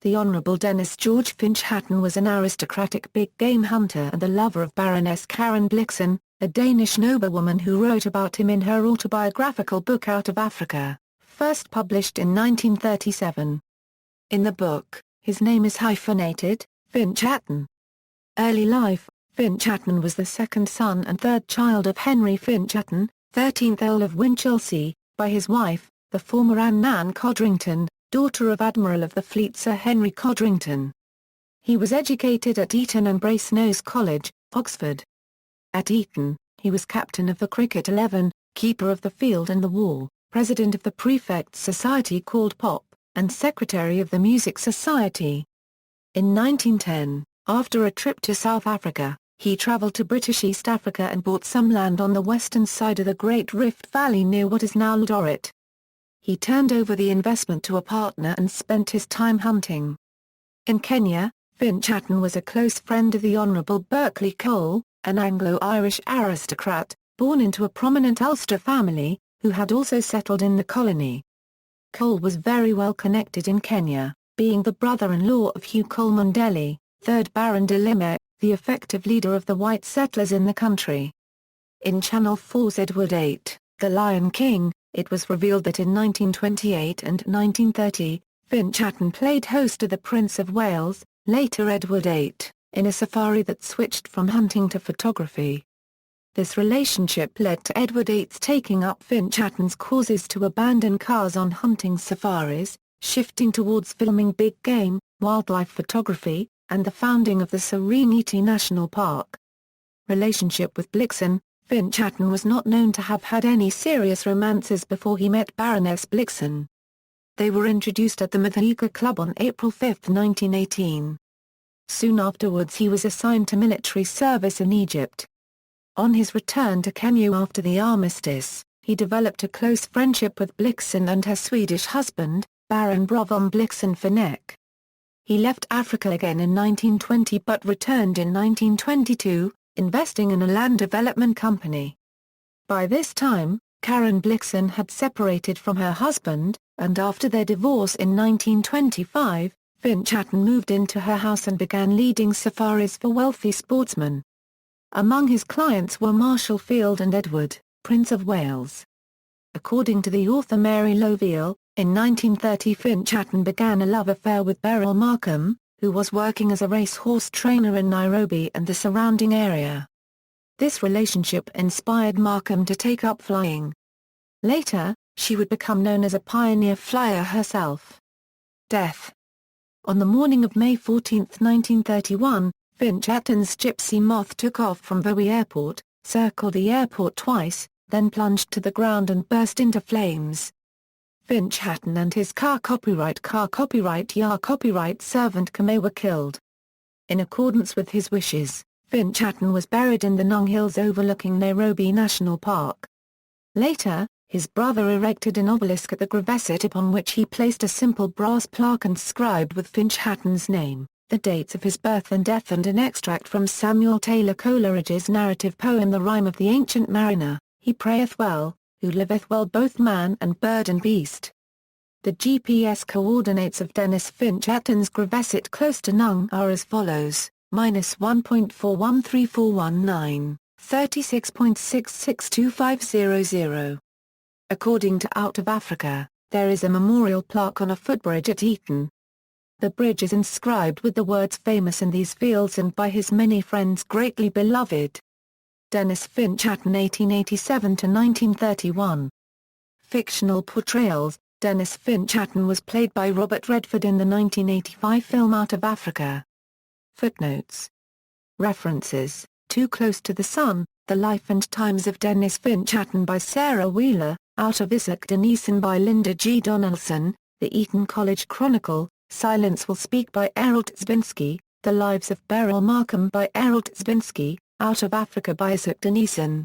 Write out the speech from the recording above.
The Honourable Dennis George Finch Hatton was an aristocratic big-game hunter and the lover of Baroness Karen Blixen, a Danish noblewoman who wrote about him in her autobiographical book Out of Africa, first published in 1937. In the book, his name is hyphenated, Finch Hatton. Early life: Finch Hatton was the second son and third child of Henry Finch Hatton, 13th Earl of Winchelsea, by his wife, the former Anne Codrington, daughter of Admiral of the Fleet Sir Henry Codrington. He was educated at Eton and Brasenose College, Oxford. At Eton, he was captain of the cricket 11, keeper of the field and the wall, president of the Prefects' Society called POP, and secretary of the Music Society. In 1910, after a trip to South Africa, he travelled to British East Africa and bought some land on the western side of the Great Rift Valley near what is now Eldoret. He turned over the investment to a partner and spent his time hunting. In Kenya, Finch Hatton was a close friend of the Honourable Berkeley Cole, an Anglo-Irish aristocrat, born into a prominent Ulster family, who had also settled in the colony. Cole was very well connected in Kenya, being the brother-in-law of Hugh Cole Mondeli, 3rd Baron de Limerick, the effective leader of the white settlers in the country. In Channel 4's Edward VIII, The Lion King, it was revealed that in 1928 and 1930, Finch Hatton played host to the Prince of Wales, later Edward VIII, in a safari that switched from hunting to photography. This relationship led to Edward VIII's taking up Finch Hatton's causes to abandon cars on hunting safaris, shifting towards filming big game, wildlife photography, and the founding of the Serengeti National Park. Relationship with Blixen: Finch Hatton was not known to have had any serious romances before he met Baroness Blixen. They were introduced at the Mathika Club on April 5, 1918. Soon afterwards he was assigned to military service in Egypt. On his return to Kenya after the armistice, he developed a close friendship with Blixen and her Swedish husband, Baron Bro von Blixen-Finneck. He left Africa again in 1920 but returned in 1922, investing in a land development company. By this time, Karen Blixen had separated from her husband, and after their divorce in 1925, Finch Hatton moved into her house and began leading safaris for wealthy sportsmen. Among his clients were Marshall Field and Edward, Prince of Wales. According to the author Mary Loveal, in 1930 Finch Hatton began a love affair with Beryl Markham, who was working as a racehorse trainer in Nairobi and the surrounding area. This relationship inspired Markham to take up flying. Later, she would become known as a pioneer flyer herself. Death. On the morning of May 14, 1931, Finch Hatton's Gypsy Moth took off from Bowie Airport, circled the airport twice, then plunged to the ground and burst into flames. Finch Hatton and his car copyright servant Kame were killed. In accordance with his wishes, Finch Hatton was buried in the Nong Hills overlooking Nairobi National Park. Later, his brother erected an obelisk at the gravesite upon which he placed a simple brass plaque inscribed with Finch Hatton's name, the dates of his birth and death and an extract from Samuel Taylor Coleridge's narrative poem The Rime of the Ancient Mariner, He prayeth well, who liveth well both man and bird and beast. The GPS coordinates of Dennis Finch Hatton's gravesite close to Nung are as follows, -1.413419, 36.662500. According to Out of Africa, there is a memorial plaque on a footbridge at Eton. The bridge is inscribed with the words famous in these fields and by his many friends greatly beloved. Dennis Finch Hatton 1887–1931. Fictional portrayals: Dennis Finch Hatton was played by Robert Redford in the 1985 film Out of Africa. Footnotes. References: Too Close to the Sun, The Life and Times of Dennis Finch Hatton by Sarah Wheeler, Out of Isaac Denison by Linda G. Donaldson, The Eton College Chronicle, Silence Will Speak by Errol Tzvinsky, The Lives of Beryl Markham by Errol Tzvinsky, Out of Africa by Isaac Denison.